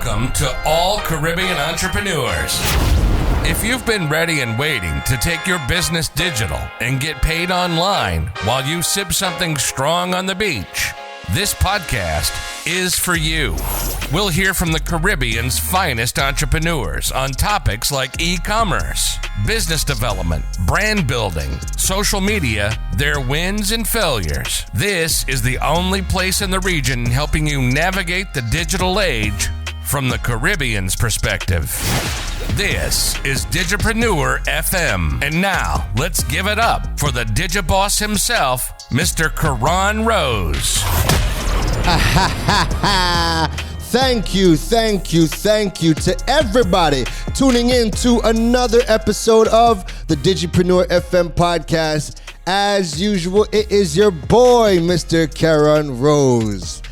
Welcome to all Caribbean entrepreneurs. If you've been ready and waiting to take your business digital and get paid online while you sip something strong on the beach, this podcast is for you. We'll hear from the Caribbean's finest entrepreneurs on topics like e-commerce, business development, brand building, social media, their wins and failures. This is the only place in the region helping you navigate the digital age from the Caribbean's perspective. This is Digipreneur FM. And now, let's give it up for the Digiboss himself, Mr. Karan Rose. Thank you to everybody tuning in to another episode of the Digipreneur FM podcast. As usual, it is your boy, Mr. Karan Rose.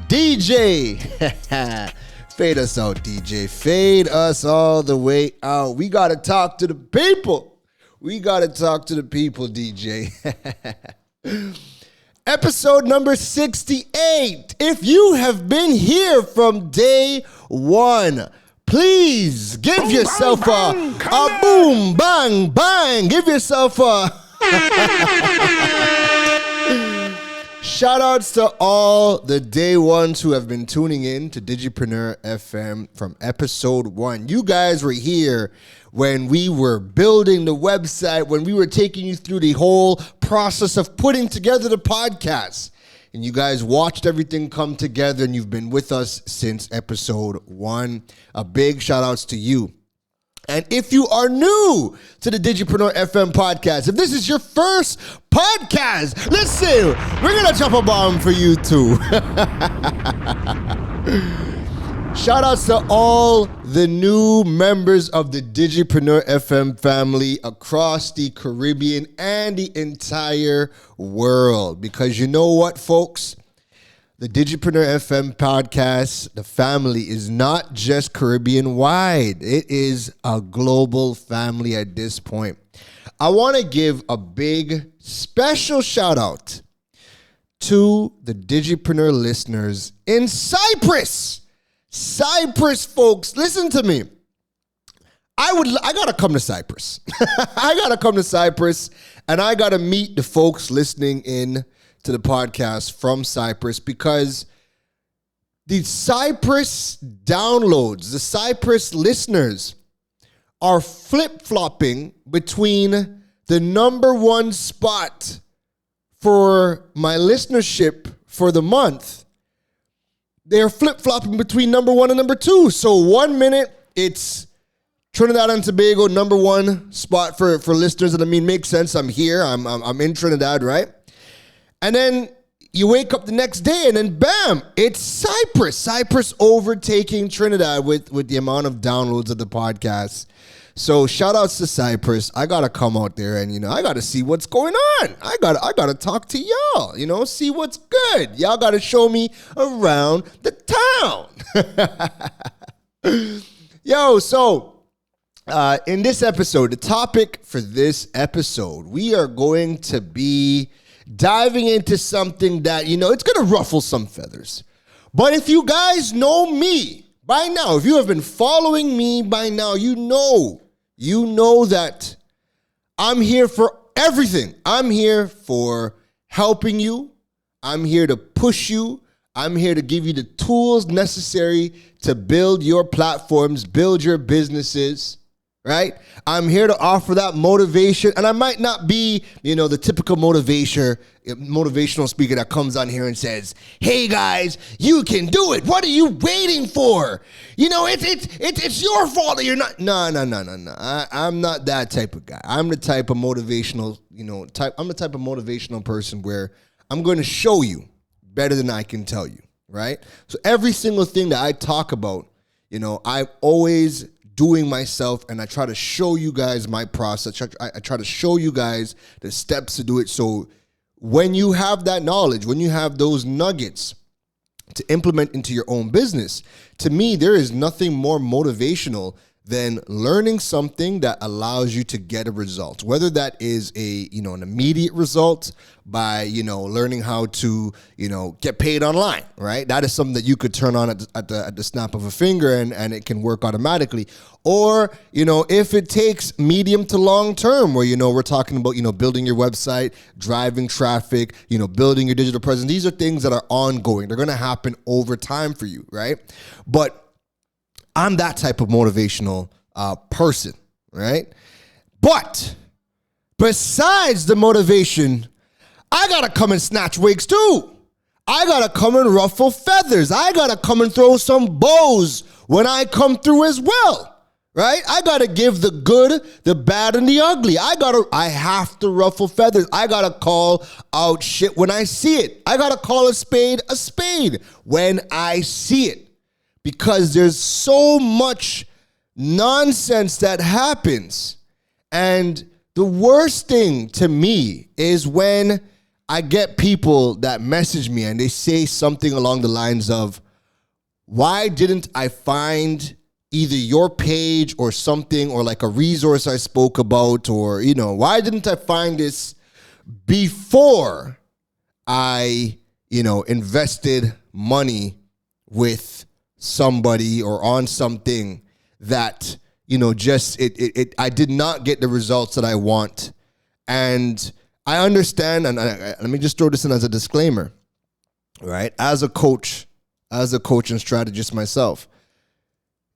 DJ, fade us out, DJ. Fade us all the way out. We got to talk to the people. DJ. Episode number 68. If you have been here from day one, please give yourself a boom, bang, bang. Give yourself a... Shout outs to all the day ones who have been tuning in to Digipreneur FM from episode 1. You guys were here when we were building the website, when we were taking you through the whole process of putting together the podcast. And you guys watched everything come together, and you've been with us since episode 1. A big shout outs to you. And if you are new to the Digipreneur FM podcast, if this is your first podcast, listen, we're going to drop a bomb for you too. Shout outs to all the new members of the Digipreneur FM family across the Caribbean and the entire world. Because you know what, folks? The Digipreneur FM podcast, the family, is not just Caribbean-wide. It is a global family at this point. I want to give a big, special shout-out to the Digipreneur listeners in Cyprus. Cyprus, folks, listen to me. I got to come to Cyprus. I got to come to Cyprus, and I got to meet the folks listening in to the podcast from Cyprus, because the Cyprus downloads, the Cyprus listeners are flip-flopping between the number one spot for my listenership for the month. They're flip-flopping between number 1 and number 2. So 1 minute, it's Trinidad and Tobago, number 1 spot for listeners. And I mean, makes sense. I'm here. I'm in Trinidad, right? And then you wake up the next day and then bam, it's Cyprus. Cyprus overtaking Trinidad with the amount of downloads of the podcast. So shout outs to Cyprus. I got to come out there and, I got to see what's going on. I got to talk to y'all, see what's good. Y'all got to show me around the town. So in this episode, the topic for this episode, we are going to be diving into something that, it's going to ruffle some feathers. But if you guys know me by now, if you have been following me by now, you know that I'm here for everything. I'm here for helping you. I'm here to push you. I'm here to give you the tools necessary to build your platforms, build your businesses. Right? I'm here to offer that motivation, and I might not be, the typical motivational speaker that comes on here and says, "Hey guys, you can do it. What are you waiting for? It's your fault that you're not." No. I'm not that type of guy. I'm the type of motivational, I'm the type of motivational person where I'm going to show you better than I can tell you. Right? So every single thing that I talk about, I'm always doing myself, and I try to show you guys my process. I try to show you guys the steps to do it. So when you have that knowledge, when you have those nuggets to implement into your own business, to me, there is nothing more motivational than learning something that allows you to get a result, whether that is an immediate result by, learning how to, get paid online, right? That is something that you could turn on at the snap of a finger and it can work automatically. Or, if it takes medium to long term where, we're talking about, building your website, driving traffic, building your digital presence. These are things that are ongoing. They're going to happen over time for you, right? But I'm that type of motivational person, right? But besides the motivation, I got to come and snatch wigs too. I got to come and ruffle feathers. I got to come and throw some bows when I come through as well, right? I got to give the good, the bad, and the ugly. I have to ruffle feathers. I got to call out shit when I see it. I got to call a spade when I see it. Because there's so much nonsense that happens. And the worst thing to me is when I get people that message me and they say something along the lines of, why didn't I find either your page or something or like a resource I spoke about, or, why didn't I find this before I, invested money with somebody or on something that, I did not get the results that I want. And I understand, and let me just throw this in as a disclaimer, right? As a coach and strategist myself,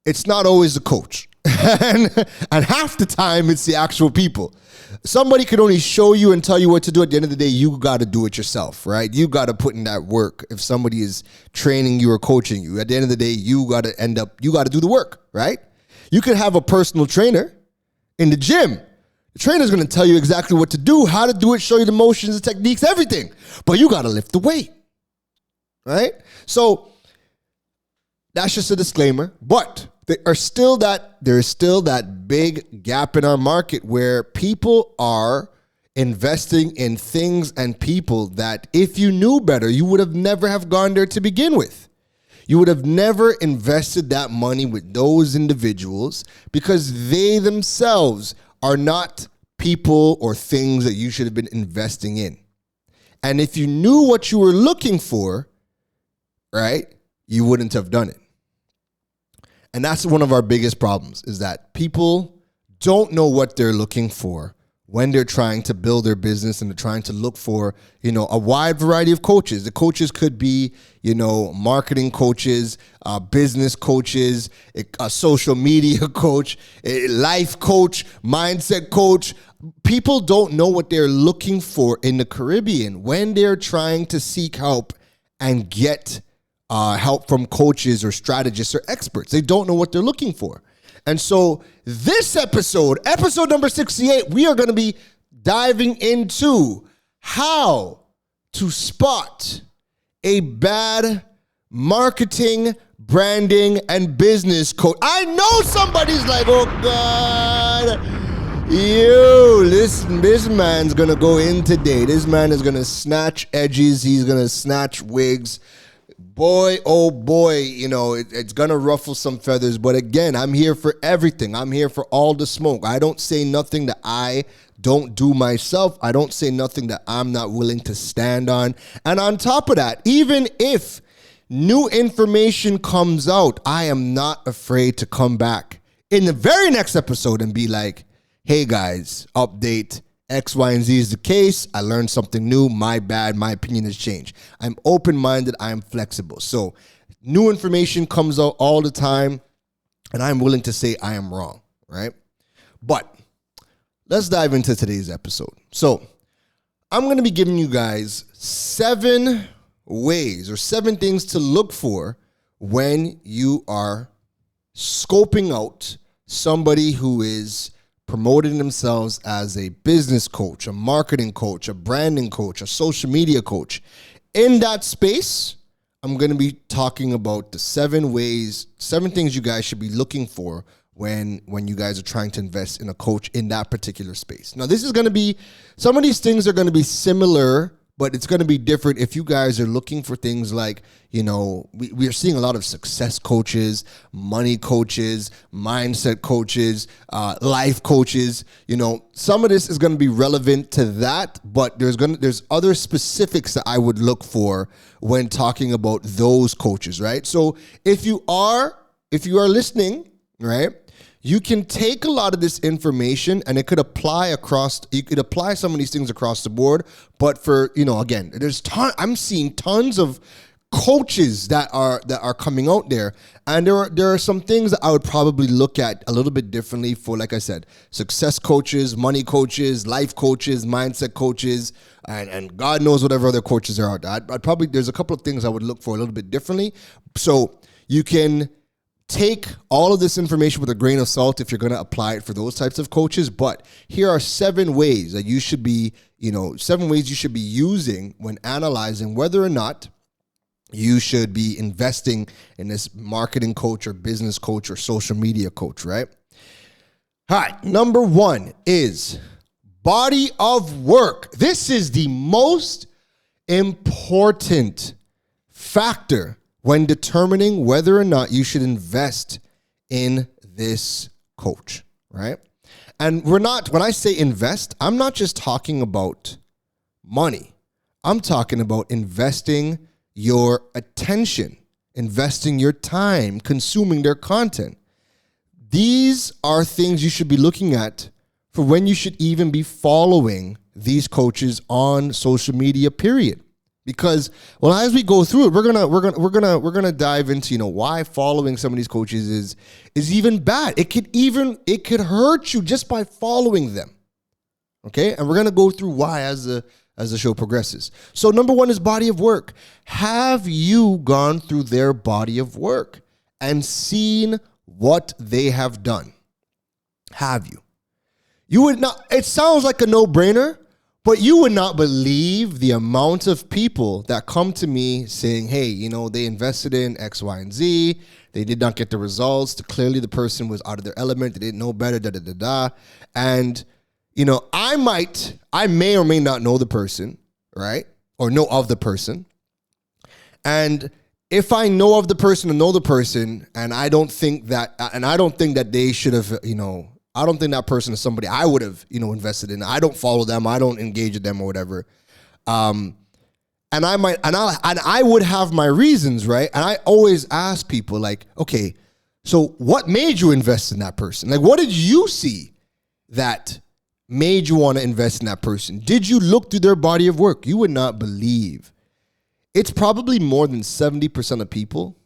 it's not always the coach. and half the time it's the actual people. Somebody could only show you and tell you what to do. At the end of the day, you got to do it yourself, right? You got to put in that work. If somebody is training you or coaching you, at the end of the day, you got to do the work, right? You could have a personal trainer in the gym. The trainer's going to tell you exactly what to do, how to do it, show you the motions, the techniques, everything. But you got to lift the weight, right? So that's just a disclaimer. But there is still that big gap in our market where people are investing in things and people that if you knew better, you would have never have gone there to begin with. You would have never invested that money with those individuals because they themselves are not people or things that you should have been investing in. And if you knew what you were looking for, right, you wouldn't have done it. And that's one of our biggest problems, is that people don't know what they're looking for when they're trying to build their business and they're trying to look for, a wide variety of coaches. The coaches could be, marketing coaches, business coaches, a social media coach, a life coach, mindset coach. People don't know what they're looking for in the Caribbean when they're trying to seek help and get help from coaches or strategists or experts. They don't know what they're looking for. And so this episode number 68, we are going to be diving into how to spot a bad marketing, branding, and business coach. I know somebody's like, oh God, this man's going to go in today. This man is going to snatch edges. He's going to snatch wigs. Boy, oh boy, it's going to ruffle some feathers. But again, I'm here for everything. I'm here for all the smoke. I don't say nothing that I don't do myself. I don't say nothing that I'm not willing to stand on. And on top of that, even if new information comes out, I am not afraid to come back in the very next episode and be like, hey guys, update. X, Y, and Z is the case. I learned something new. My bad. My opinion has changed. I'm open-minded. I am flexible. So new information comes out all the time, and I'm willing to say I am wrong, right? But let's dive into today's episode. So I'm going to be giving you guys 7 ways or 7 things to look for when you are scoping out somebody who is promoting themselves as a business coach, a marketing coach, a branding coach, a social media coach. In that space, I'm going to be talking about the 7 things you guys should be looking for when you guys are trying to invest in a coach in that particular space. Now, this is going to be, some of these things are going to be similar But it's going to be different if you guys are looking for things like, we are seeing a lot of success coaches, money coaches, mindset coaches, life coaches. Some of this is going to be relevant to that, but there's other specifics that I would look for when talking about those coaches, right? So if you are listening, right, you can take a lot of this information and you could apply some of these things across the board. But for, again, I'm seeing tons of coaches that are coming out there. And there are some things that I would probably look at a little bit differently for, like I said, success coaches, money coaches, life coaches, mindset coaches, and God knows whatever other coaches are out there. There's a couple of things I would look for a little bit differently. So you can take all of this information with a grain of salt if you're going to apply it for those types of coaches. But here are 7 ways that you should be, 7 ways you should be using when analyzing whether or not you should be investing in this marketing coach or business coach or social media coach, right? All right. Number 1 is body of work. This is the most important factor when determining whether or not you should invest in this coach, right? And when I say invest, I'm not just talking about money. I'm talking about investing your attention, investing your time, consuming their content. These are things you should be looking at for when you should even be following these coaches on social media, period. Because, well, as we go through it, we're gonna dive into why following some of these coaches is even bad. It could hurt you just by following them. Okay, and we're gonna go through why as the show progresses. So number 1 is body of work. Have you gone through their body of work and seen what they have done? Have you? You would not. It sounds like a no-brainer. But you would not believe the amount of people that come to me saying, hey, they invested in X, Y, and Z. They did not get the results. Clearly the person was out of their element. They didn't know better, And, I may or may not know the person, right? Or know of the person. And if I know of the person and know the person, and I don't think that they should have, I don't think that person is somebody I would have, invested in. I don't follow them. I don't engage with them or whatever. And I would have my reasons, right? And I always ask people like, okay, so what made you invest in that person? Like, what did you see that made you want to invest in that person? Did you look through their body of work? You would not believe. It's probably more than 70% of people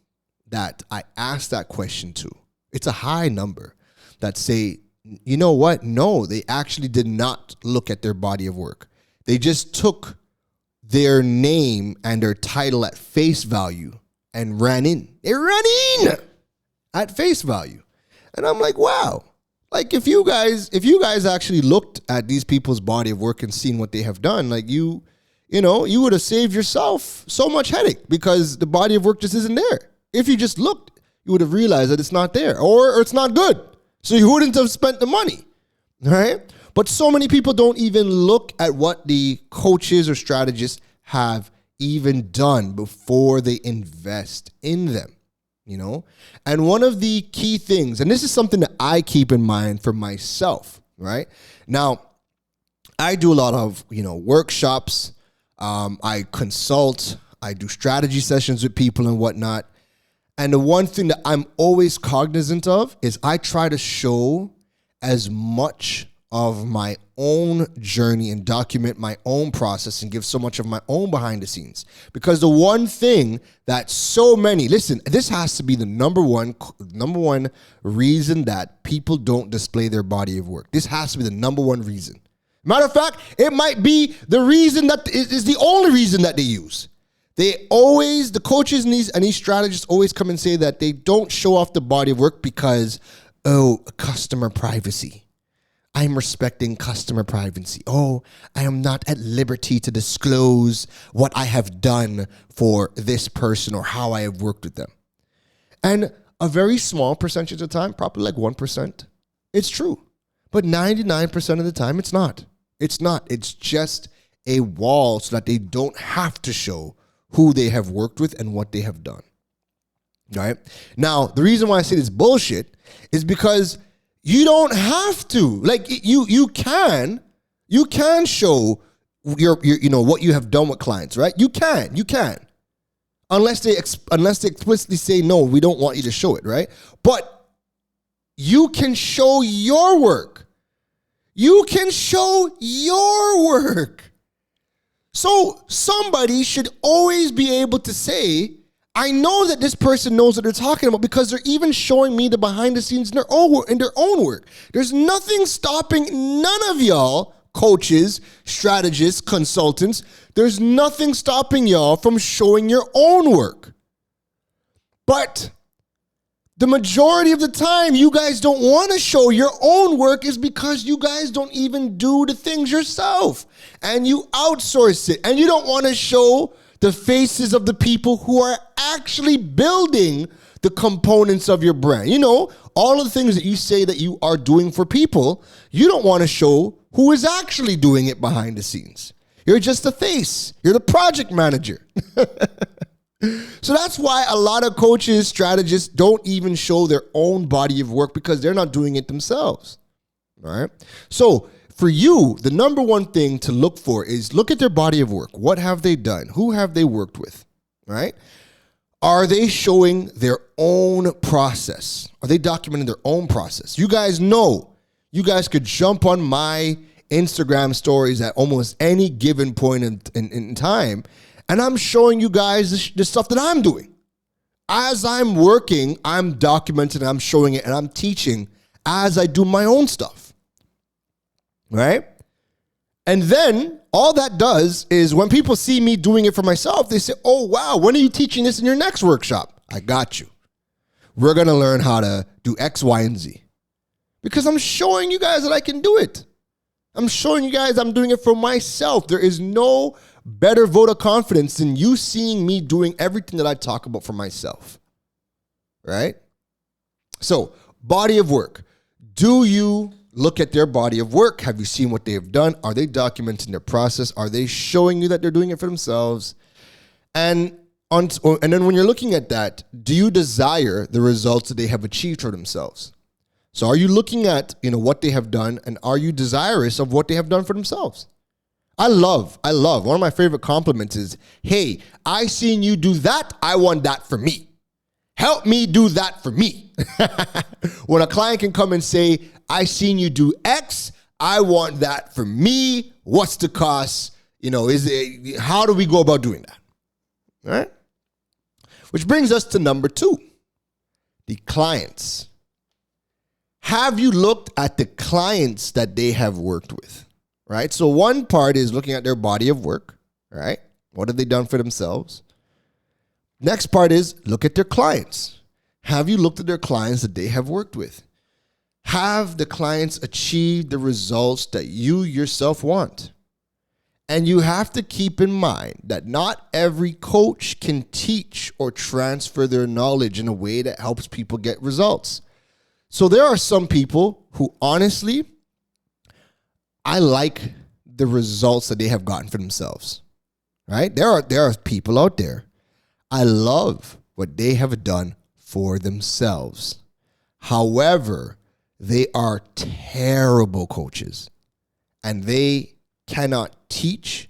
that I ask that question to. It's a high number that say, you know what? No, they actually did not look at their body of work. They just took their name and their title at face value and ran in. They ran in at face value. And I'm like, wow. Like if you guys actually looked at these people's body of work and seen what they have done, like you would have saved yourself so much headache because the body of work just isn't there. If you just looked, you would have realized that it's not there or it's not good. So you wouldn't have spent the money, right? But so many people don't even look at what the coaches or strategists have even done before they invest in them, And one of the key things, and this is something that I keep in mind for myself, right? Now, I do a lot of, workshops. I consult. I do strategy sessions with people and whatnot. And the one thing that I'm always cognizant of is I try to show as much of my own journey and document my own process and give so much of my own behind the scenes. Because the one thing that so many, listen, this has to be the number one reason that people don't display their body of work. This has to be the number one reason. Matter of fact, it might be the reason that is the only reason that they use. The coaches and these strategists always come and say that they don't show off the body of work because, customer privacy. I'm respecting customer privacy. Oh, I am not at liberty to disclose what I have done for this person or how I have worked with them. And a very small percentage of the time, probably like 1%, it's true. But 99% of the time, it's not. It's not. It's just a wall so that they don't have to show who they have worked with and what they have done. Right? Now, the reason why I say this bullshit is because you don't have to. Like you can show your what you have done with clients, right? You can. Unless they explicitly say no, we don't want you to show it, right? But you can show your work. You can show your work. So somebody should always be able to say, I know that this person knows what they're talking about because they're even showing me the behind the scenes in their own work. There's nothing stopping none of y'all, coaches, strategists, consultants, there's nothing stopping y'all from showing your own work. But the majority of the time, you guys don't want to show your own work is because you guys don't even do the things yourself. And you outsource it. And you don't want to show the faces of the people who are actually building the components of your brand. You know, all of the things that you say that you are doing for people, you don't want to show who is actually doing it behind the scenes. You're just the face. You're the project manager. So that's why a lot of coaches, strategists don't even show their own body of work because they're not doing it themselves. All right. So for you, the number one thing to look for is look at their body of work. What have they done? Who have they worked with? Right? Are they showing their own process? Are they documenting their own process? You guys know, you guys could jump on my Instagram stories at almost any given point in time, and I'm showing you guys the stuff that I'm doing. As I'm working, I'm documenting, I'm showing it, and I'm teaching as I do my own stuff. Right? And then all that does is when people see me doing it for myself, they say, oh, wow, when are you teaching this in your next workshop? I got you. We're going to learn how to do X, Y, and Z. Because I'm showing you guys that I can do it. I'm showing you guys I'm doing it for myself. There is no better vote of confidence than you seeing me doing everything that I talk about for myself. Right? So, body of work. Do you look at their body of work? Have you seen what they have done? Are they documenting their process? Are they showing you that they're doing it for themselves? And then when you're looking at that, do you desire the results that they have achieved for themselves? So are you looking at, what they have done, and are you desirous of what they have done for themselves? I love, one of my favorite compliments is, hey, I seen you do that. I want that for me. Help me do that for me. When a client can come and say, I seen you do X, I want that for me. What's the cost? How do we go about doing that? All right. Which brings us to number 2, the clients. Have you looked at the clients that they have worked with? Right? So one part is looking at their body of work, right? What have they done for themselves? Next part is look at their clients. Have you looked at their clients that they have worked with? Have the clients achieved the results that you yourself want? And you have to keep in mind that not every coach can teach or transfer their knowledge in a way that helps people get results. So there are some people who honestly, I like the results that they have gotten for themselves, right? There are people out there. I love what they have done for themselves. However, they are terrible coaches and they cannot teach,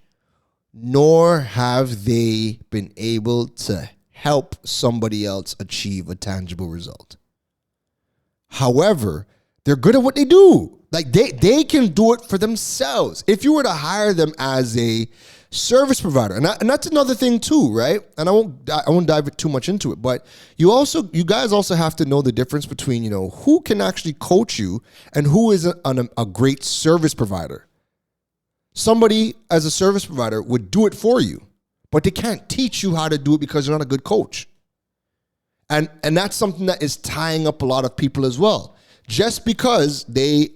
nor have they been able to help somebody else achieve a tangible result. However, they're good at what they do. Like they can do it for themselves. If you were to hire them as a service provider, and that's another thing too, right? And I won't dive too much into it, but you guys also have to know the difference between who can actually coach you and who is a great service provider. Somebody as a service provider would do it for you, but they can't teach you how to do it because they're not a good coach. And that's something that is tying up a lot of people as well. Just because they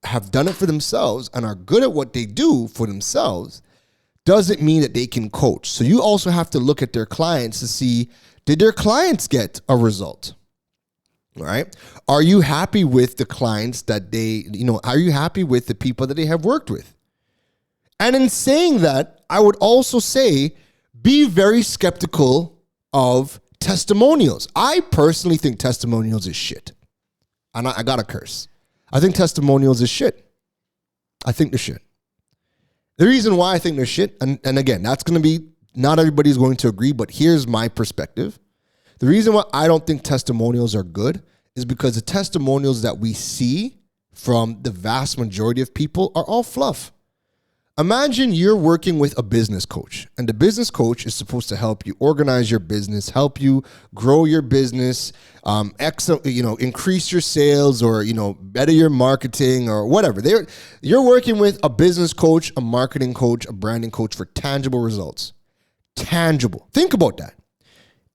have done it for themselves and are good at what they do for themselves doesn't mean that they can coach. So you also have to look at their clients to see, did their clients get a result? All right. Are you happy with the clients that are you happy with the people that they have worked with? And in saying that, I would also say be very skeptical of testimonials. I personally think testimonials is shit. And I got to curse. I think testimonials is shit. I think they're shit. The reason why I think they're shit, and again, that's going to be, not everybody's going to agree, but here's my perspective. The reason why I don't think testimonials are good is because the testimonials that we see from the vast majority of people are all fluff. Imagine you're working with a business coach, and the business coach is supposed to help you organize your business, help you grow your business, increase your sales, or better your marketing or whatever. You're working with a business coach, a marketing coach, a branding coach for tangible results. Tangible. Think about that.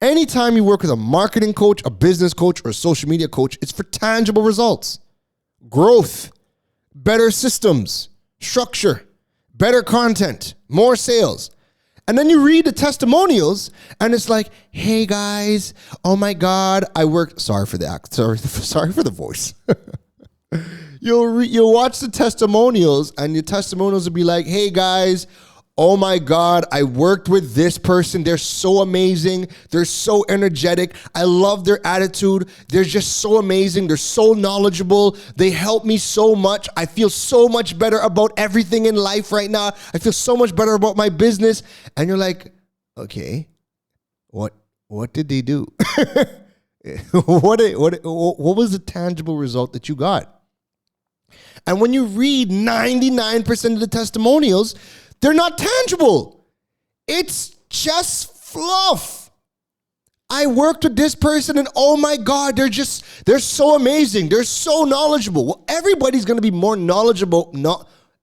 Anytime you work with a marketing coach, a business coach, or a social media coach, it's for tangible results, growth, better systems, structure, better content, more sales. And then you read the testimonials and it's like, hey guys, oh my God, I worked, sorry for the voice. You'll watch the testimonials and your testimonials will be like, hey guys, oh my God, I worked with this person. They're so amazing. They're so energetic. I love their attitude. They're just so amazing. They're so knowledgeable. They help me so much. I feel so much better about everything in life right now. I feel so much better about my business. And you're like, okay, what did they do? What was the tangible result that you got? And when you read 99% of the testimonials, they're not tangible. It's just fluff. I worked with this person and oh my God, they're so amazing. They're so knowledgeable. Well, everybody's going to be more knowledgeable.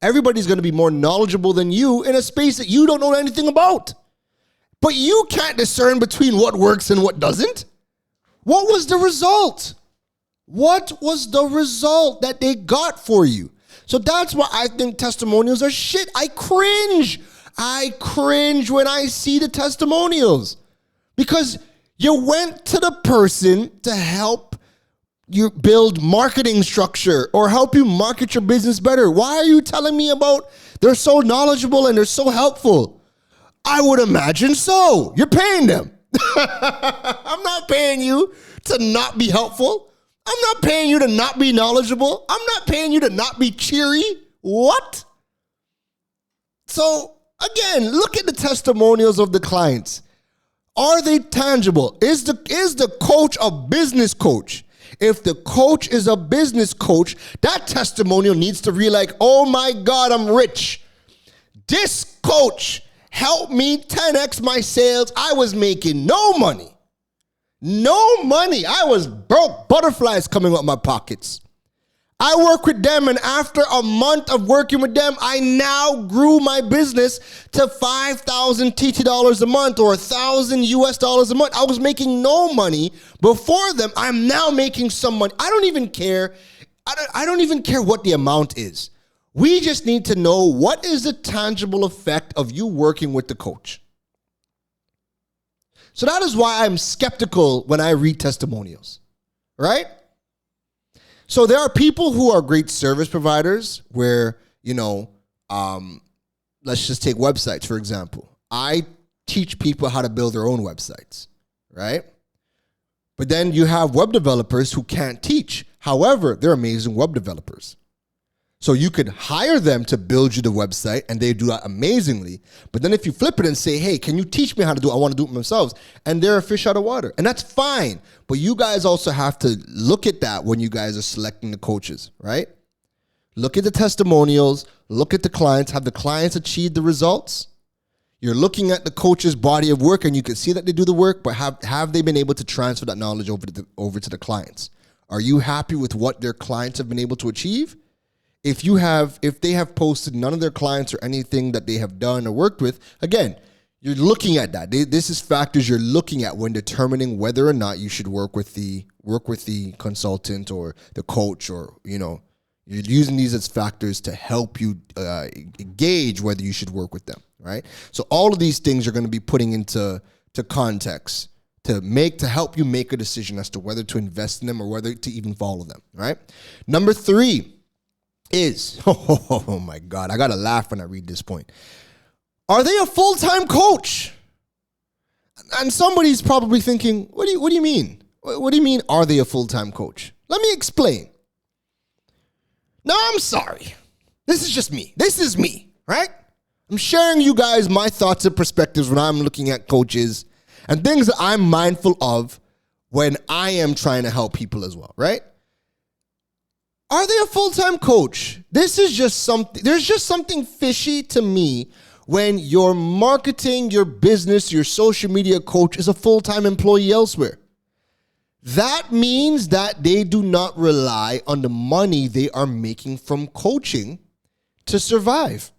Everybody's going to be more knowledgeable than you in a space that you don't know anything about. But you can't discern between what works and what doesn't. What was the result? What was the result that they got for you? So that's why I think testimonials are shit. I cringe. When I see the testimonials because you went to the person to help you build marketing structure or help you market your business better. Why are you telling me about they're so knowledgeable and they're so helpful? I would imagine so. You're paying them. I'm not paying you to not be helpful. I'm not paying you to not be knowledgeable. I'm not paying you to not be cheery. What? So, again, look at the testimonials of the clients. Are they tangible? Is the coach a business coach? If the coach is a business coach, that testimonial needs to be like, oh my God, I'm rich. This coach helped me 10x my sales. I was making no money. No money. I was broke. Butterflies coming out my pockets. I work with them, and after a month of working with them, I now grew my business to 5,000 TT dollars a month or 1,000 US dollars a month. I was making no money before them. I'm now making some money. I don't even care. I don't even care what the amount is. We just need to know what is the tangible effect of you working with the coach. So that is why I'm skeptical when I read testimonials, right? So there are people who are great service providers where, let's just take websites, for example. I teach people how to build their own websites, right? But then you have web developers who can't teach. However, they're amazing web developers. So you could hire them to build you the website and they do that amazingly. But then if you flip it and say, hey, can you teach me how to do it? I want to do it themselves. And they're a fish out of water. And that's fine. But you guys also have to look at that when you guys are selecting the coaches, right? Look at the testimonials. Look at the clients. Have the clients achieved the results? You're looking at the coach's body of work and you can see that they do the work, but have they been able to transfer that knowledge over to the clients? Are you happy with what their clients have been able to achieve? If they have posted none of their clients or anything that they have done or worked with, again, you're looking at that. This is factors you're looking at when determining whether or not you should work with the consultant or the coach, or you're using these as factors to help you gauge whether you should work with them, right? So all of these things you're going to be putting into context to help you make a decision as to whether to invest in them or whether to even follow them, right? Number 3. is, oh my God, I got to laugh when I read this point. Are they a full-time coach? And somebody's probably thinking, what do you mean? What do you mean, are they a full-time coach? Let me explain. No, I'm sorry. This is just me. This is me, right? I'm sharing you guys my thoughts and perspectives when I'm looking at coaches and things that I'm mindful of when I am trying to help people as well, right? Are they a full-time coach? This is just something, there's just something fishy to me when your marketing, your business, your social media coach is a full-time employee elsewhere. That means that they do not rely on the money they are making from coaching to survive.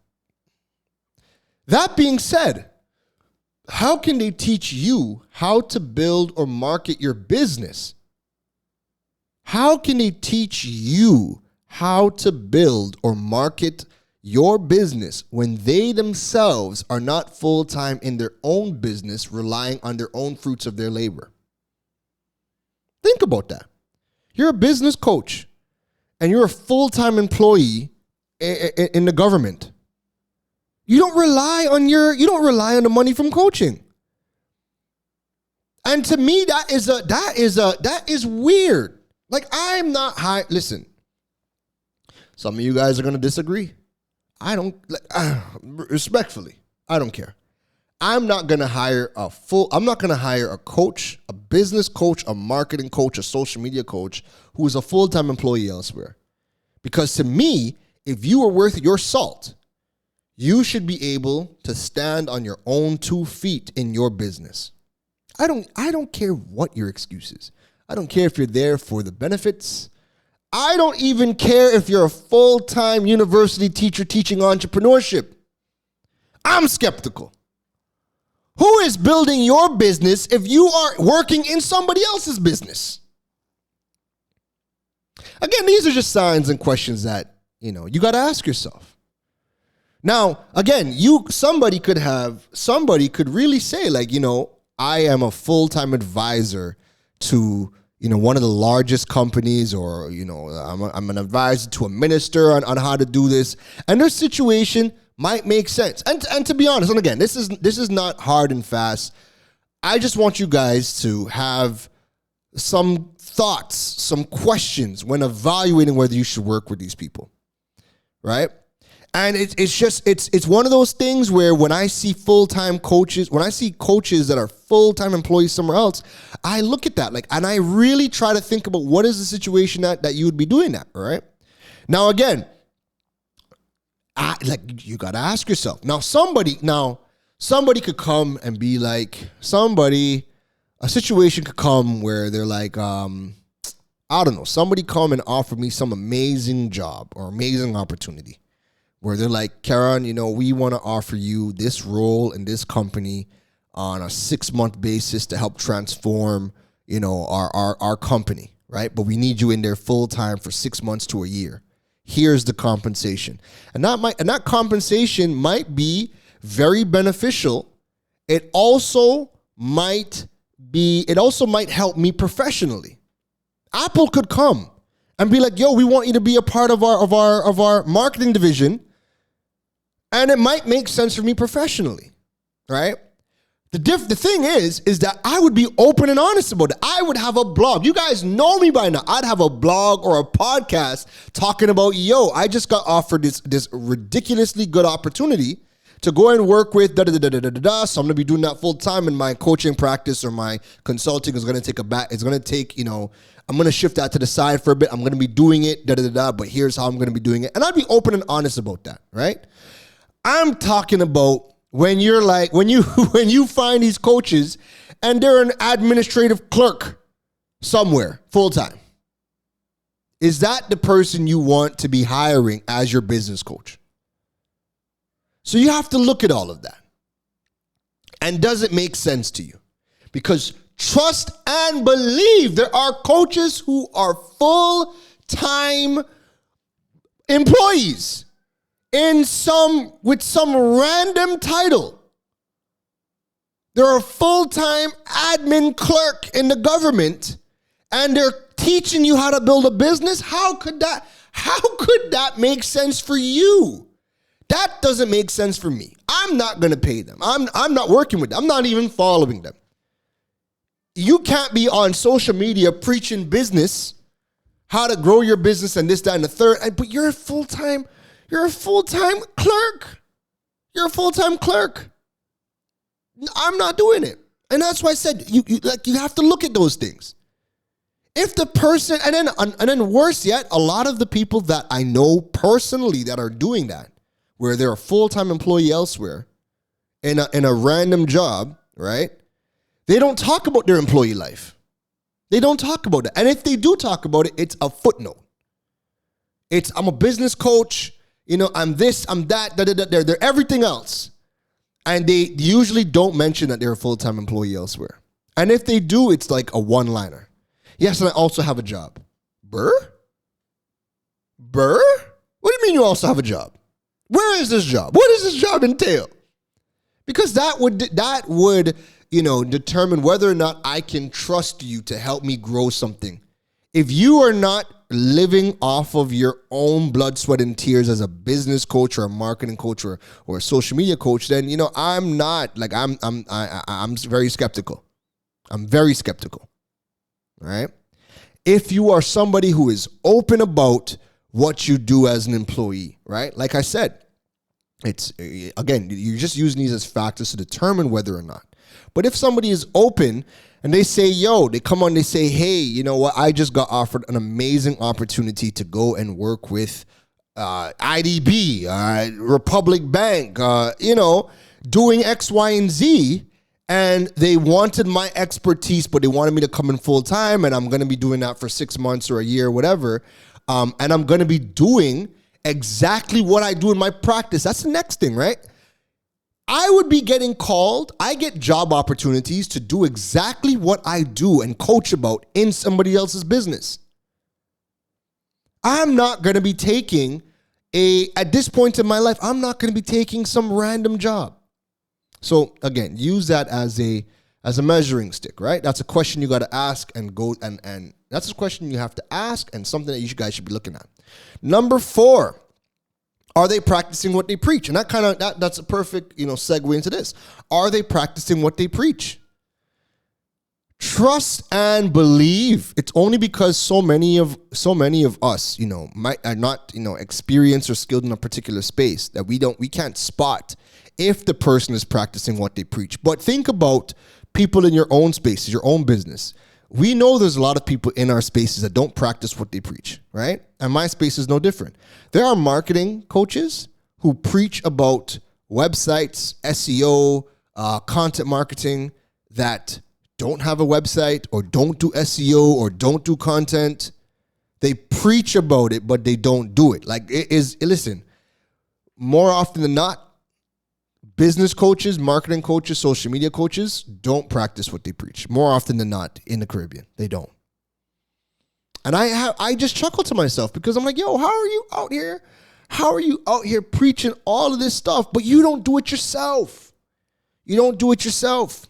That being said, how can they teach you how to build or market your business? How can they teach you how to build or market your business when they themselves are not full-time in their own business, relying on their own fruits of their labor? Think about that. You're a business coach and you're a full-time employee in the government. You don't rely on the money from coaching. And to me, that is weird. Like, I'm not high. Listen, some of you guys are going to disagree. Respectfully, I don't care. I'm not going to hire a coach, a business coach, a marketing coach, a social media coach who is a full-time employee elsewhere. Because to me, if you are worth your salt, you should be able to stand on your own 2 feet in your business. I don't care what your excuse is. I don't care if you're there for the benefits. I don't even care if you're a full-time university teacher teaching entrepreneurship. I'm skeptical. Who is building your business if you are working in somebody else's business? Again, these are just signs and questions that, you got to ask yourself. Now, again, somebody could really say, like, I am a full-time advisor to, one of the largest companies, or, I'm an advisor to a minister on how to do this. And their situation might make sense. And to be honest, and again, this is not hard and fast. I just want you guys to have some thoughts, some questions when evaluating whether you should work with these people, right? And it's one of those things where when I see full-time coaches, when I see coaches that are full-time employees somewhere else, I look at that, and I really try to think about what is the situation that you would be doing that, all right? Now, again, you got to ask yourself. Now, somebody could come and be like, a situation could come where they're like, I don't know, somebody come and offer me some amazing job or amazing opportunity, where they're like, Karen, we want to offer you this role in this company on a 6-month basis to help transform, our company, right? But we need you in there full time for 6 months to a year. Here's the compensation. And that compensation might be very beneficial. It also might help me professionally. Apple could come and be like, yo, we want you to be a part of our marketing division. And it might make sense for me professionally, right? The thing is that I would be open and honest about it. I would have a blog. You guys know me by now. I'd have a blog or a podcast talking about, yo, I just got offered this ridiculously good opportunity to go and work with da-da-da-da-da-da-da. So I'm going to be doing that full time, and my coaching practice or my consulting is going to take I'm going to shift that to the side for a bit. I'm going to be doing it, da-da-da-da, but here's how I'm going to be doing it. And I'd be open and honest about that, right? I'm talking about when you find these coaches and they're an administrative clerk somewhere full time. Is that the person you want to be hiring as your business coach? So you have to look at all of that. And does it make sense to you? Because trust and believe, there are coaches who are full-time employees with some random title. They're a full-time admin clerk in the government, and they're teaching you how to build a business, how could that make sense for you? That doesn't make sense for me. I'm not going to pay them. I'm not working with them. I'm not even following them. You can't be on social media preaching business, how to grow your business and this, that, and the third, but you're a full-time clerk. You're a full-time clerk. I'm not doing it. And that's why I said you have to look at those things. If the person, and then worse yet, a lot of the people that I know personally that are doing that, where they're a full-time employee elsewhere in a random job, right? They don't talk about their employee life. They don't talk about it. And if they do talk about it, it's a footnote. I'm a business coach, I'm this, I'm that, they're everything else. And they usually don't mention that they're a full-time employee elsewhere. And if they do, it's like a one-liner. Yes, and I also have a job. Burr? What do you mean you also have a job? Where is this job? What does this job entail? Because that would determine whether or not I can trust you to help me grow something. If you are not living off of your own blood, sweat, and tears as a business coach or a marketing coach or a social media coach, then I'm not I'm very skeptical. I'm very skeptical. All right. If you are somebody who is open about what you do as an employee, right? Like I said, it's again, you're just using these as factors to determine whether or not. But if somebody is open and they say, they come on, they say, hey, you know what? I just got offered an amazing opportunity to go and work with IDB, Republic Bank, doing X, Y, and Z. And they wanted my expertise, but they wanted me to come in full time. And I'm going to be doing that for 6 months or a year, whatever. And I'm going to be doing exactly what I do in my practice. That's the next thing, right? I would be getting called. I get job opportunities to do exactly what I do and coach about in somebody else's business. I'm not going to be taking at this point in my life, I'm not going to be taking some random job. So again, use that as a measuring stick, right? That's a question you got to ask and go and that's a question you have to ask and something that you guys should be looking at. Number 4, are they practicing what they preach? And that's a perfect, segue into this. Are they practicing what they preach? Trust and believe. It's only because so many of us, are not, experienced or skilled in a particular space that we can't spot if the person is practicing what they preach. But think about people in your own spaces, your own business. We know there's a lot of people in our spaces that don't practice what they preach, right? And my space is no different. There are marketing coaches who preach about websites, SEO, content marketing that don't have a website or don't do SEO or don't do content. They preach about it, but they don't do it. Listen, more often than not, business coaches, marketing coaches, social media coaches don't practice what they preach. More often than not in the Caribbean, they don't. And I just chuckle to myself because I'm like, how are you out here? How are you out here preaching all of this stuff, but you don't do it yourself? You don't do it yourself.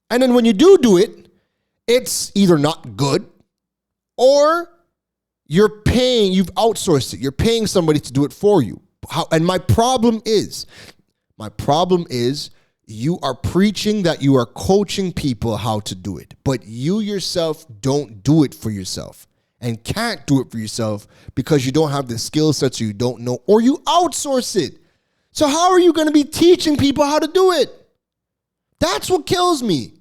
And then when you do it, it's either not good or you've outsourced it. You're paying somebody to do it for you. And my problem is you are preaching that you are coaching people how to do it, but you yourself don't do it for yourself and can't do it for yourself because you don't have the skill sets, you don't know, or you outsource it. So how are you going to be teaching people how to do it? That's what kills me.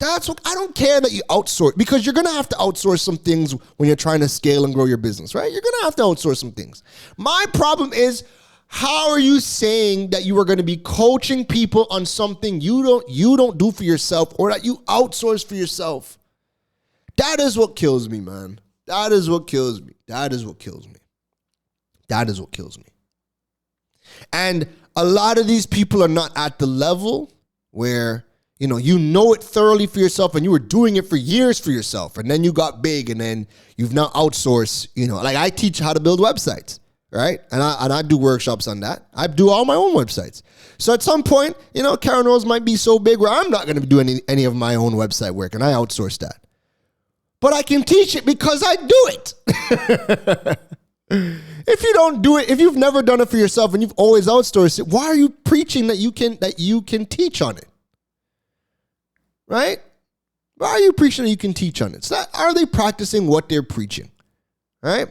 I don't care that you outsource, because you're going to have to outsource some things when you're trying to scale and grow your business, right? You're going to have to outsource some things. My problem is, how are you saying that you are going to be coaching people on something you don't do for yourself or that you outsource for yourself? That is what kills me, man. That is what kills me. And a lot of these people are not at the level where, you know it thoroughly for yourself and you were doing it for years for yourself. And then you got big and then you've now outsourced, like I teach how to build websites. Right? And I do workshops on that. I do all my own websites. So at some point, Karen Rose might be so big where I'm not going to be doing any of my own website work and I outsource that. but I can teach it because I do it. If you don't do it, if you've never done it for yourself and you've always outsourced it, why are you preaching that you can teach on it? Right? Why are you preaching that you can teach on it? So are they practicing what they're preaching? Right?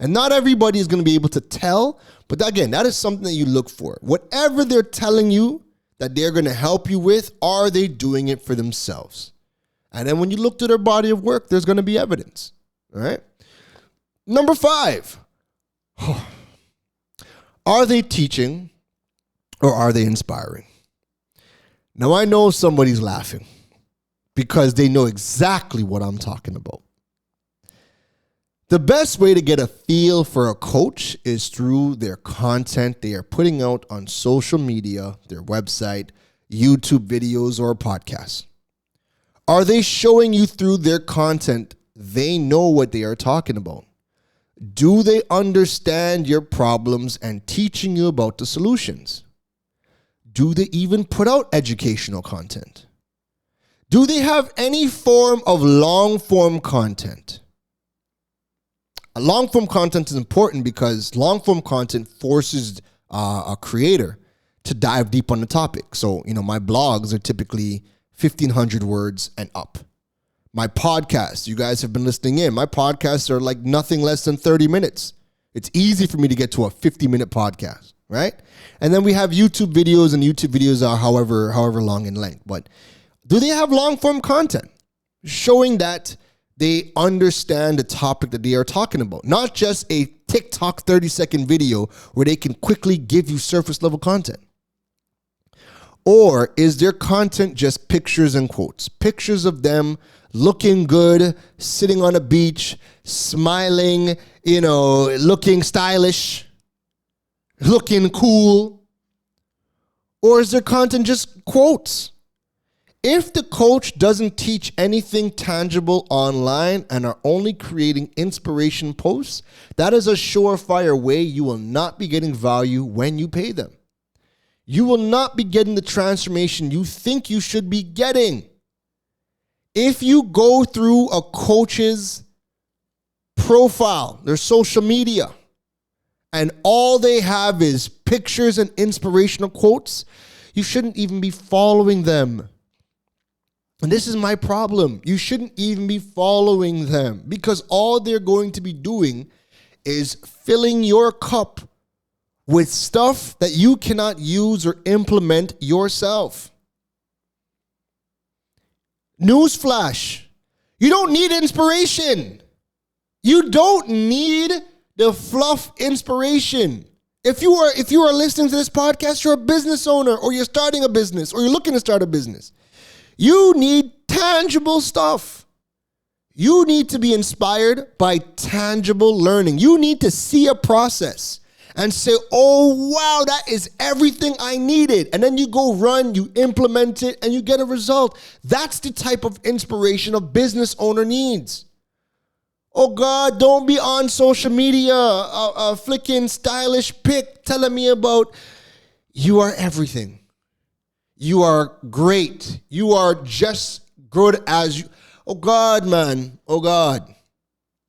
And not everybody is going to be able to tell, but again, that is something that you look for. Whatever they're telling you that they're going to help you with, are they doing it for themselves? And then when you look to their body of work, there's going to be evidence. All right? Number 5. Are they teaching or are they inspiring? Now, I know somebody's laughing because they know exactly what I'm talking about. The best way to get a feel for a coach is through their content they are putting out on social media, their website, YouTube videos, or podcasts. Are they showing you through their content they know what they are talking about? Do they understand your problems and teaching you about the solutions? Do they even put out educational content? Do they have any form of long-form content? Long-form content is important because long-form content forces a creator to dive deep on the topic. So, my blogs are typically 1,500 words and up. My podcasts, you guys have been listening in. My podcasts are like nothing less than 30 minutes. It's easy for me to get to a 50-minute podcast, right? And then we have YouTube videos, and YouTube videos are however long in length. But do they have long-form content showing that they understand the topic that they are talking about? Not just a TikTok 30-second video where they can quickly give you surface-level content. Or is their content just pictures and quotes? Pictures of them looking good, sitting on a beach, smiling, looking stylish, looking cool? Or is their content just quotes? If the coach doesn't teach anything tangible online and are only creating inspiration posts, that is a surefire way you will not be getting value when you pay them. You will not be getting the transformation you think you should be getting. If you go through a coach's profile, their social media, and all they have is pictures and inspirational quotes, you shouldn't even be following them. And this is my problem. You shouldn't even be following them because all they're going to be doing is filling your cup with stuff that you cannot use or implement yourself. Newsflash, you don't need inspiration. You don't need the fluff inspiration. If you are listening to this podcast, you're a business owner or you're starting a business or you're looking to start a business. You need tangible stuff. You need to be inspired by tangible learning. You need to see a process and say, oh, wow, that is everything I needed. And then you go run, you implement it, and you get a result. That's the type of inspiration a business owner needs. Oh, God, don't be on social media, a flicking stylish pic telling me about you are everything. You are great. You are just good as you. Oh, God, man. Oh, God.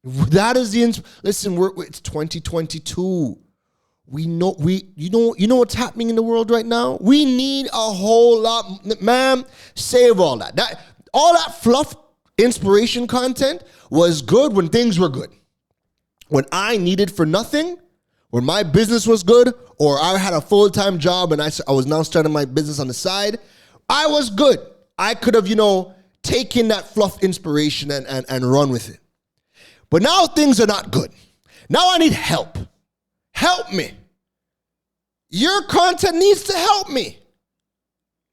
That is listen, it's 2022. You know what's happening in the world right now? We need a whole lot, man. Save all that. All that fluff inspiration content was good when things were good. When I needed for nothing, when my business was good, or I had a full-time job and I was now starting my business on the side, I was good. I could have, taken that fluff inspiration and run with it. But now things are not good. Now I need help. Help me. Your content needs to help me.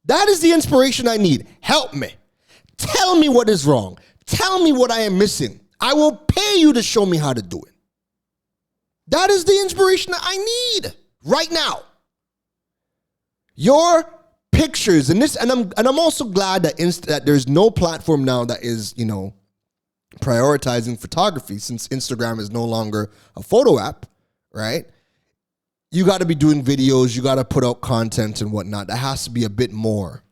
That is the inspiration I need. Help me. Tell me what is wrong. Tell me what I am missing. I will pay you to show me how to do it. That is the inspiration that I need right now. Your pictures and I'm also glad that there's no platform now that is, prioritizing photography, since Instagram is no longer a photo app, right? You got to be doing videos. You got to put out content and whatnot. That has to be a bit more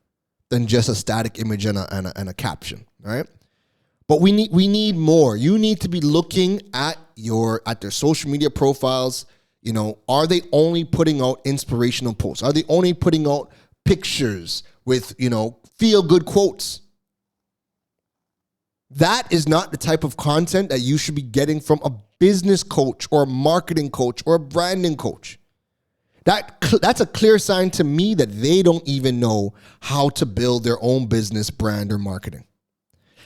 than just a static image and a caption, right? But we need more. You need to be looking at their social media profiles. You know, are they only putting out inspirational posts? Are they only putting out pictures with, you know, feel good quotes? That is not the type of content that you should be getting from a business coach or a marketing coach or a branding coach. That's a clear sign to me that they don't even know how to build their own business, brand, or marketing.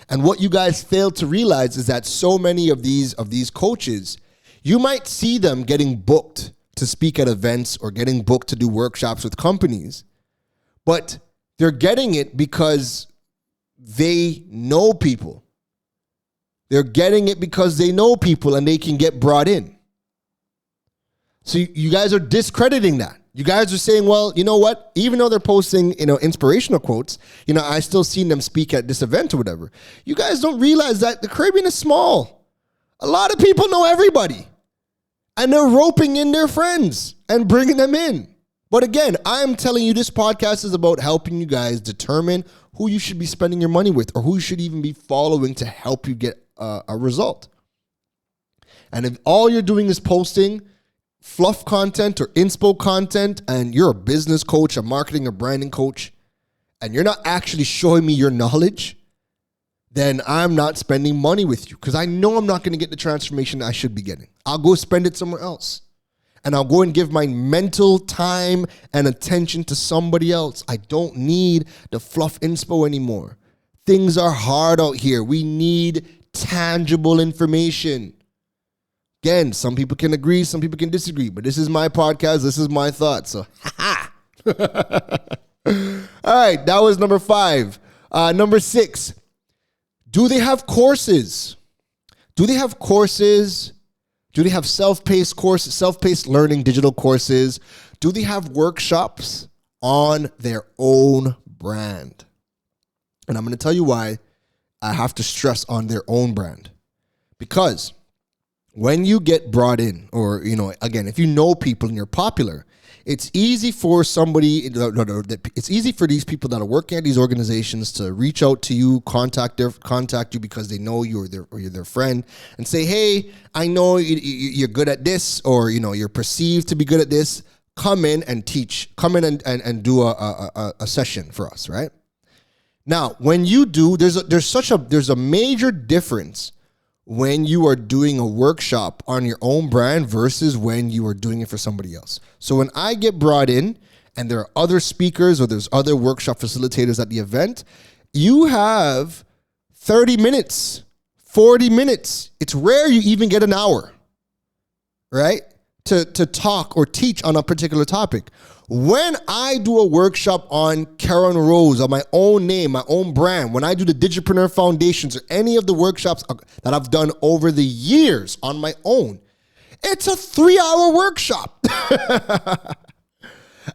And what you guys fail to realize is that so many of these coaches, you might see them getting booked to speak at events or getting booked to do workshops with companies, but they're getting it because they know people. They're getting it because they know people and they can get brought in. So you guys are discrediting that. You guys are saying, well, you know what? Even though they're posting, you know, inspirational quotes, you know, I still seen them speak at this event or whatever. You guys don't realize that the Caribbean is small. A lot of people know everybody. And they're roping in their friends and bringing them in. But again, I'm telling you, this podcast is about helping you guys determine who you should be spending your money with or who you should even be following to help you get a result. And if all you're doing is posting fluff content or inspo content and you're a business coach, a marketing or branding coach, and you're not actually showing me your knowledge, then I'm not spending money with you because I know I'm not going to get the transformation I should be getting. I'll go spend it somewhere else. And I'll go and give my mental time and attention to somebody else. I don't need the fluff inspo anymore. Things are hard out here. We need tangible information. Again, some people can agree, some people can disagree, but this is my podcast. This is my thoughts. So, All right, that was number 5. Number 6, do they have courses? Do they have courses? Do they have self-paced courses, self-paced learning digital courses? Do they have workshops on their own brand? And I'm going to tell you why I have to stress on their own brand. Because when you get brought in, or, you know, again, if you know people and you're popular, it's easy for it's easy for these people that are working at these organizations to reach out to you, contact you because they know you're their friend and say, hey, I know you're good at this, or, you know, you're perceived to be good at this. Come in and teach. Come in and do a session for us, right? Now, when you do, there's a major difference when you are doing a workshop on your own brand versus when you are doing it for somebody else. So when I get brought in and there are other speakers or there's other workshop facilitators at the event, you have 30 minutes, 40 minutes. It's rare you even get an hour, right? To talk or teach on a particular topic. When I do a workshop on Karen Rose, on my own name, my own brand, when I do the Digipreneur Foundations or any of the workshops that I've done over the years on my own, it's a 3-hour workshop.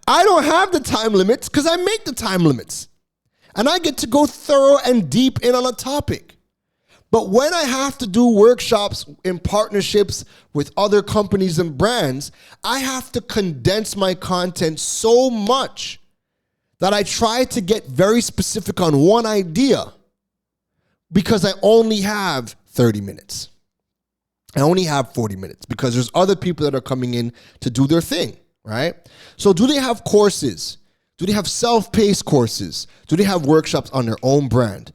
I don't have the time limits because I make the time limits. And I get to go thorough and deep in on a topic. But when I have to do workshops in partnerships with other companies and brands, I have to condense my content so much that I try to get very specific on one idea because I only have 30 minutes. I only have 40 minutes because there's other people that are coming in to do their thing, right? So do they have courses? Do they have self-paced courses? Do they have workshops on their own brand?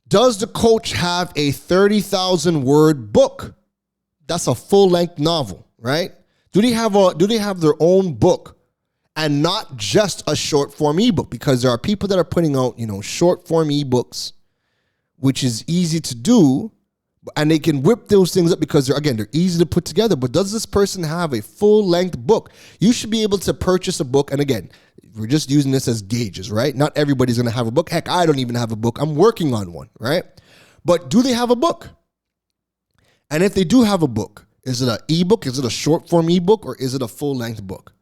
Does the coach have a 30,000 word book? That's a full-length novel, right? Do they have their own book and not just a short-form ebook? Because there are people that are putting out, you know, short-form ebooks, which is easy to do, and they can whip those things up because they're easy to put together. But does this person have a full-length book? You should be able to purchase a book, and again, we're just using this as gauges, right? Not everybody's going to have a book. Heck, I don't even have a book. I'm working on one, right? But do they have a book? And if they do have a book, is it an ebook? Is it a short form ebook? Or is it a full length book?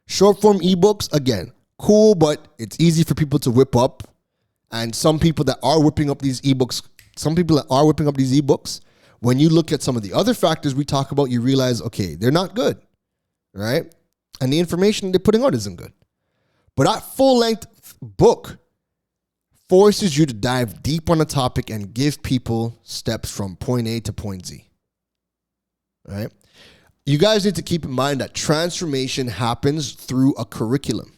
Short form ebooks, again, cool, but it's easy for people to whip up. And some people that are whipping up these ebooks, when you look at some of the other factors we talk about, you realize, okay, they're not good, right? And the information they're putting out isn't good. But that full-length book, forces you to dive deep on a topic and give people steps from point A to point Z. All right? You guys need to keep in mind that transformation happens through a curriculum.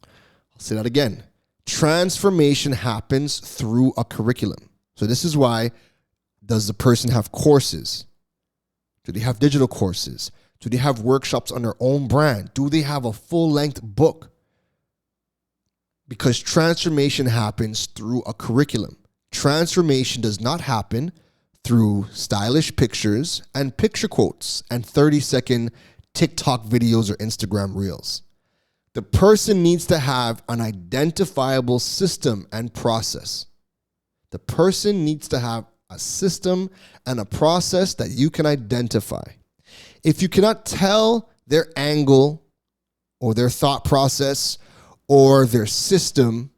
I'll say that again. Transformation happens through a curriculum. So this is why, does the person have courses? Do they have digital courses? Do they have workshops on their own brand? Do they have a full-length book? Because transformation happens through a curriculum. Transformation does not happen through stylish pictures and picture quotes and 30-second TikTok videos or Instagram reels. The person needs to have an identifiable system and process. The person needs to have a system and a process that you can identify. If you cannot tell their angle or their thought process or their system,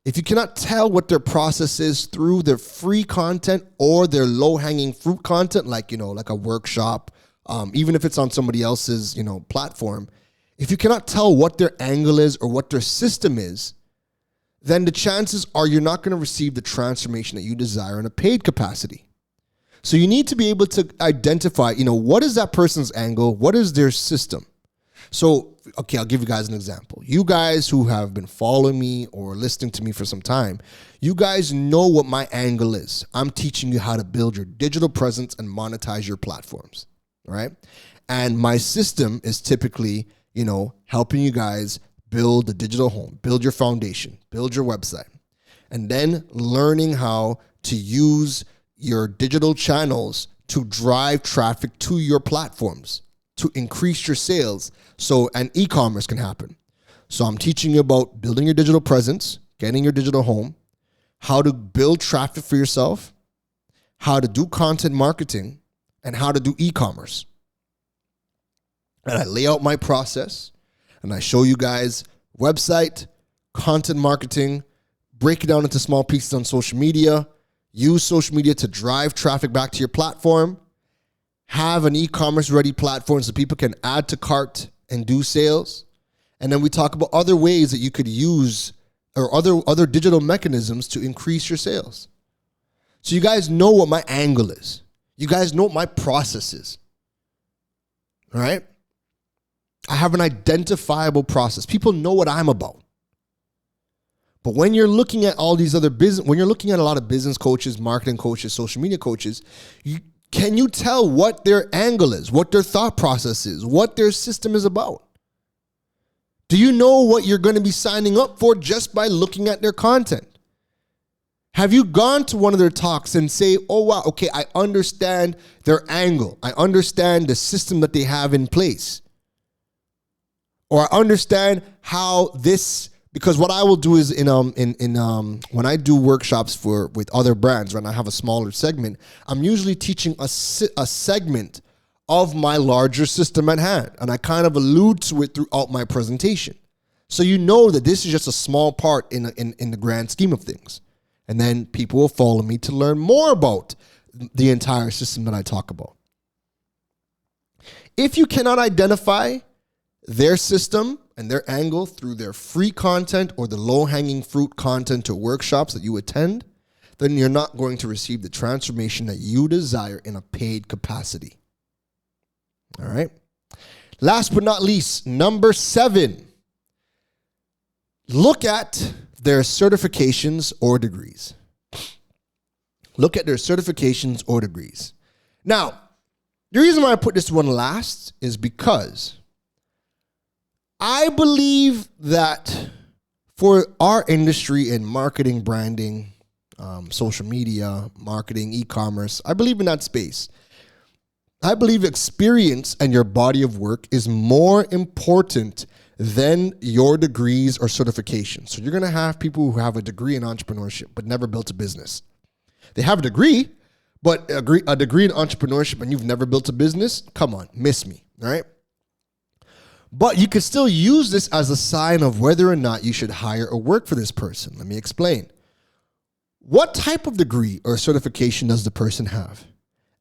if you cannot tell what their process is through their free content or their low-hanging fruit content, like a workshop, even if it's on somebody else's, platform, if you cannot tell what their angle is or what their system is, then the chances are you're not going to receive the transformation that you desire in a paid capacity. So you need to be able to identify, what is that person's angle? What is their system? So, okay, I'll give you guys an example. You guys who have been following me or listening to me for some time, you guys know what my angle is. I'm teaching you how to build your digital presence and monetize your platforms, right? And my system is typically, helping you guys build a digital home, build your foundation, build your website, and then learning how to use your digital channels to drive traffic to your platforms, to increase your sales, and e-commerce can happen. So I'm teaching you about building your digital presence, getting your digital home, how to build traffic for yourself, how to do content marketing, and how to do e-commerce. And I lay out my process, and I show you guys website, content marketing, break it down into small pieces on social media, use social media to drive traffic back to your platform, have an e-commerce ready platform so people can add to cart and do sales. And then we talk about other ways that you could use or other digital mechanisms to increase your sales. So you guys know what my angle is. You guys know what my process is. All right? I have an identifiable process. People know what I'm about. But when you're looking at all these other when you're looking at a lot of business coaches, marketing coaches, social media coaches, can you tell what their angle is, what their thought process is, what their system is about? Do you know what you're going to be signing up for just by looking at their content? Have you gone to one of their talks and say, oh, wow, okay, I understand their angle. I understand the system that they have in place. Or I understand how this, because what I will do is when I do workshops with other brands, when I have a smaller segment, I'm usually teaching a segment of my larger system at hand. And I kind of allude to it throughout my presentation. So you know that this is just a small part in the grand scheme of things. And then people will follow me to learn more about the entire system that I talk about. If you cannot identify their system and their angle through their free content or the low-hanging fruit content or workshops that you attend, then you're not going to receive the transformation that you desire in a paid capacity. All right? Last but not least, number 7. Look at their certifications or degrees. Look at their certifications or degrees. Now, the reason why I put this one last is because I believe that for our industry in marketing, branding, social media, marketing, e-commerce, I believe in that space. I believe experience and your body of work is more important than your degrees or certifications. So you're going to have people who have a degree in entrepreneurship but never built a business. They have a degree, but a degree in entrepreneurship and you've never built a business? Come on, miss me, all right? But you can still use this as a sign of whether or not you should hire or work for this person. Let me explain. What type of degree or certification does the person have?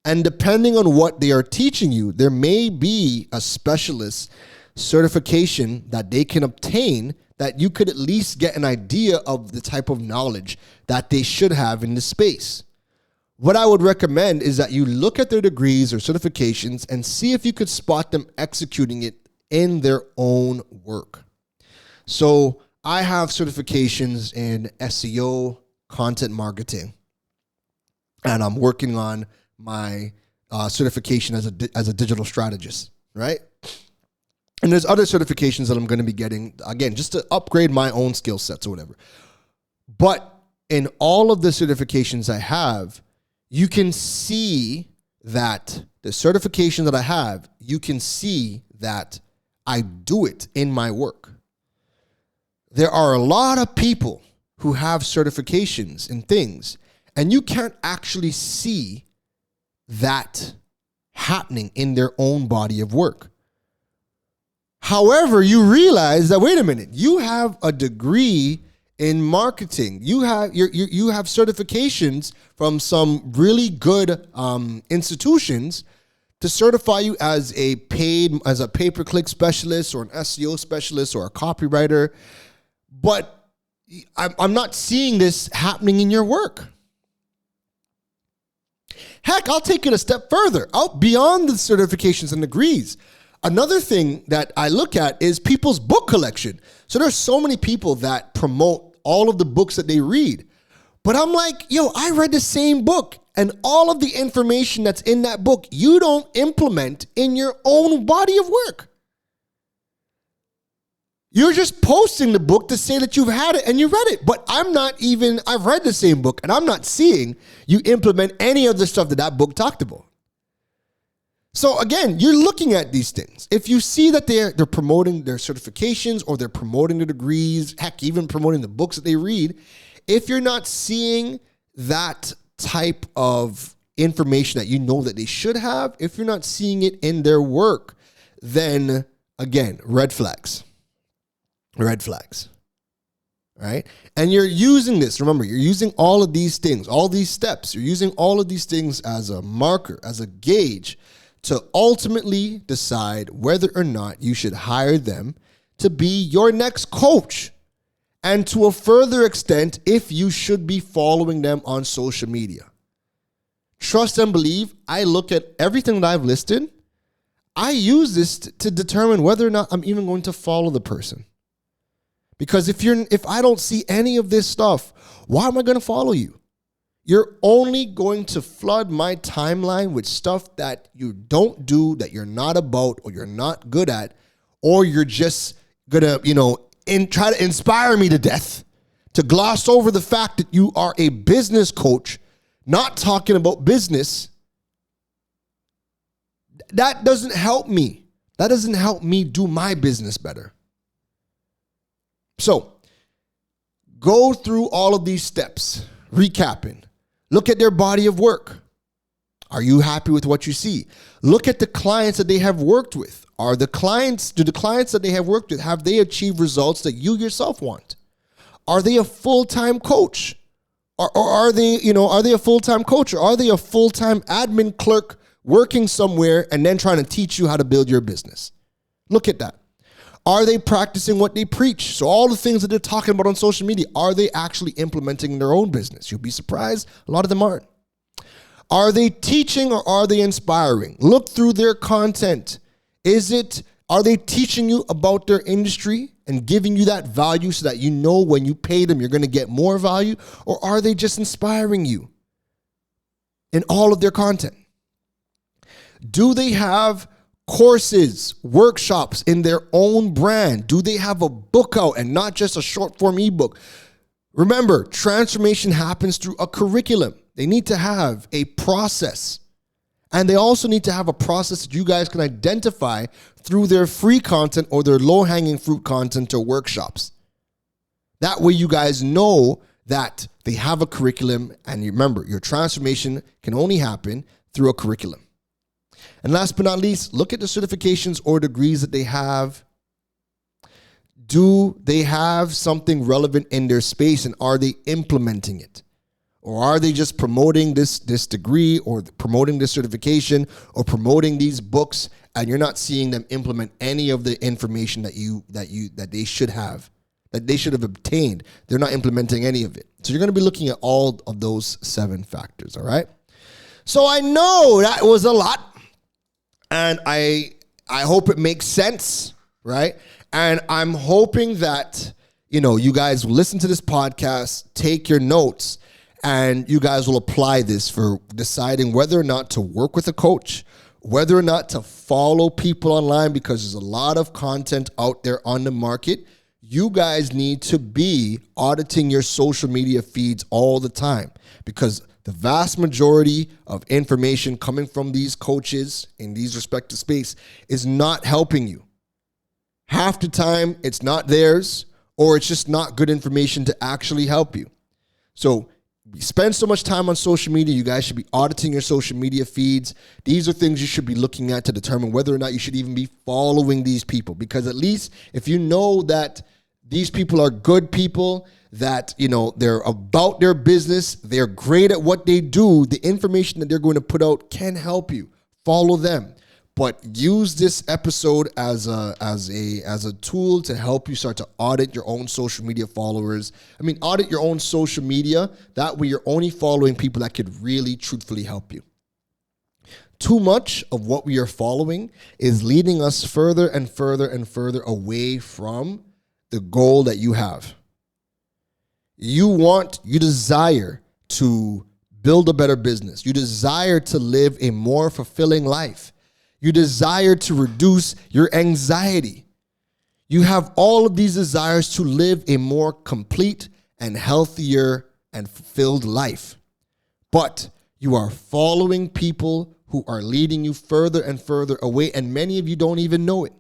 And depending on what they are teaching you, there may be a specialist certification that they can obtain that you could at least get an idea of the type of knowledge that they should have in this space. What I would recommend is that you look at their degrees or certifications and see if you could spot them executing it in their own work. So I have certifications in SEO, content marketing, and I'm working on my certification as a digital strategist, right? And there's other certifications that I'm going to be getting, again, just to upgrade my own skill sets or whatever. But in all of the certifications I have, you can see that the certification that I have, you can see that I do it in my work. There are a lot of people who have certifications and things, and you can't actually see that happening in their own body of work. However, you realize that, wait a minute, you have a degree in marketing. You have you have certifications from some really good institutions to certify you as a pay-per-click specialist or an SEO specialist or a copywriter. But I'm not seeing this happening in your work. Heck, I'll take it a step further, out beyond the certifications and degrees. Another thing that I look at is people's book collection. So there's so many people that promote all of the books that they read. But I'm like, yo, I read the same book, and all of the information that's in that book, you don't implement in your own body of work. You're just posting the book to say that you've had it and you read it. But I've read the same book, and I'm not seeing you implement any of the stuff that book talked about. So again, you're looking at these things. If you see that they're promoting their certifications or they're promoting their degrees, heck, even promoting the books that they read, if you're not seeing that type of information that you know that they should have, if you're not seeing it in their work, then again, red flags. Red flags. Right? And you're using this, remember, you're using all of these things, all these steps, you're using all of these things as a marker, as a gauge to ultimately decide whether or not you should hire them to be your next coach. And to a further extent, if you should be following them on social media. Trust and believe, I look at everything that I've listed. I use this to determine whether or not I'm even going to follow the person. Because if I don't see any of this stuff, why am I going to follow you? You're only going to flood my timeline with stuff that you don't do, that you're not about, or you're not good at, or you're just going to, try to inspire me to death, to gloss over the fact that you are a business coach, not talking about business. That doesn't help me. That doesn't help me do my business better. So, go through all of these steps, recapping. Look at their body of work. Are you happy with what you see? Look at the clients that they have worked with. Do the clients that they have worked with, have they achieved results that you yourself want? Are they a full-time coach? Or are they a full-time coach? Or are they a full-time admin clerk working somewhere and then trying to teach you how to build your business? Look at that. Are they practicing what they preach? So all the things that they're talking about on social media, are they actually implementing in their own business? You'll be surprised. A lot of them aren't. Are they teaching or are they inspiring? Look through their content. Are they teaching you about their industry and giving you that value so that you know when you pay them, you're going to get more value? Or are they just inspiring you in all of their content? Do they have courses, workshops in their own brand? Do they have a book out and not just a short form ebook? Remember, transformation happens through a curriculum. They need to have a process. And they also need to have a process that you guys can identify through their free content or their low-hanging fruit content or workshops. That way you guys know that they have a curriculum, and you remember, your transformation can only happen through a curriculum. And last but not least, look at the certifications or degrees that they have. Do they have something relevant in their space, and are they implementing it? Or are they just promoting this degree or promoting this certification or promoting these books, and you're not seeing them implement any of the information that they should have that they should have obtained. They're not implementing any of it. So you're going to be looking at all of those 7 factors, all right? So I know that was a lot, and I hope it makes sense, right? And I'm hoping that, you guys will listen to this podcast, take your notes, and you guys will apply this for deciding whether or not to work with a coach, whether or not to follow people online, because there's a lot of content out there on the market. You guys need to be auditing your social media feeds all the time, because the vast majority of information coming from these coaches in these respective space is not helping you. Half the time, it's not theirs, or it's just not good information to actually help you. So we spend so much time on social media. You guys should be auditing your social media feeds. These are things you should be looking at to determine whether or not you should even be following these people. Because at least if you know that these people are good people, that, they're about their business, they're great at what they do, the information that they're going to put out can help you. Follow them. But use this episode as a tool to help you start to audit your own social media followers. Audit your own social media. That way you're only following people that could really truthfully help you. Too much of what we are following is leading us further and further and further away from the goal that you have. You desire to build a better business. You desire to live a more fulfilling life. You desire to reduce your anxiety. You have all of these desires to live a more complete and healthier and fulfilled life. But you are following people who are leading you further and further away, and many of you don't even know it.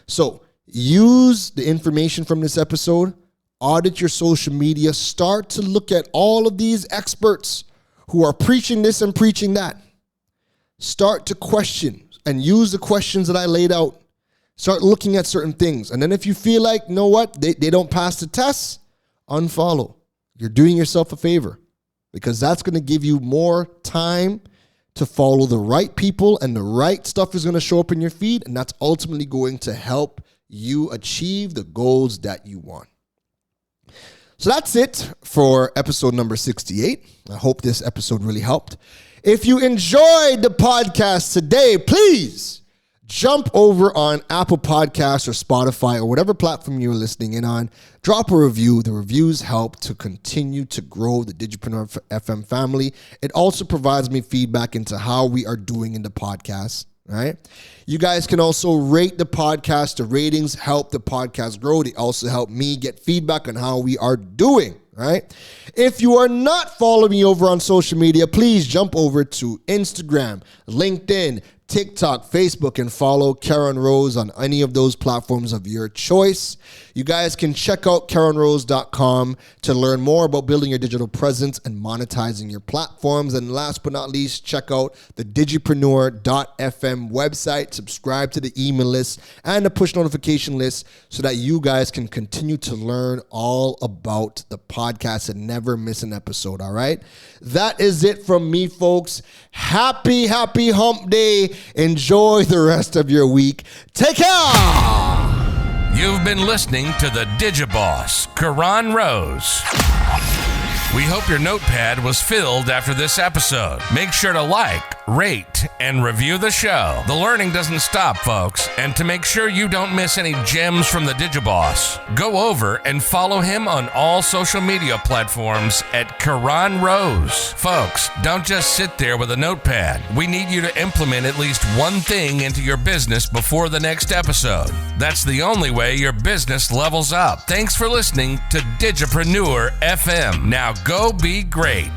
So use the information from this episode, audit your social media, start to look at all of these experts who are preaching this and preaching that. Start to question and use the questions that I laid out. Start looking at certain things. And then if you feel like, they don't pass the test, unfollow. You're doing yourself a favor, because that's going to give you more time to follow the right people, and the right stuff is going to show up in your feed. And that's ultimately going to help you achieve the goals that you want. So that's it for episode number 68. I hope this episode really helped. If you enjoyed the podcast today, please jump over on Apple Podcasts or Spotify or whatever platform you're listening in on. Drop a review. The reviews help to continue to grow the Digipreneur FM family. It also provides me feedback into how we are doing in the podcast. Right? You guys can also rate the podcast. The ratings help the podcast grow. They also help me get feedback on how we are doing. Right? If you are not following me over on social media, please jump over to Instagram, LinkedIn, TikTok, Facebook, and follow Karen Rose on any of those platforms of your choice. You guys can check out KarenRose.com to learn more about building your digital presence and monetizing your platforms. And last but not least, check out the Digipreneur.fm website. Subscribe to the email list and the push notification list so that you guys can continue to learn all about the podcast and never miss an episode, all right? That is it from me, folks. Happy hump day. Enjoy the rest of your week. Take care. You've been listening to the Digiboss, Karan Rose. We hope your notepad was filled after this episode. Make sure to like, rate, and review the show. The learning doesn't stop, folks. And to make sure you don't miss any gems from the Digiboss, go over and follow him on all social media platforms at Karan Rose. Folks, don't just sit there with a notepad. We need you to implement at least one thing into your business before the next episode. That's the only way your business levels up. Thanks for listening to Digipreneur FM. Now go be great.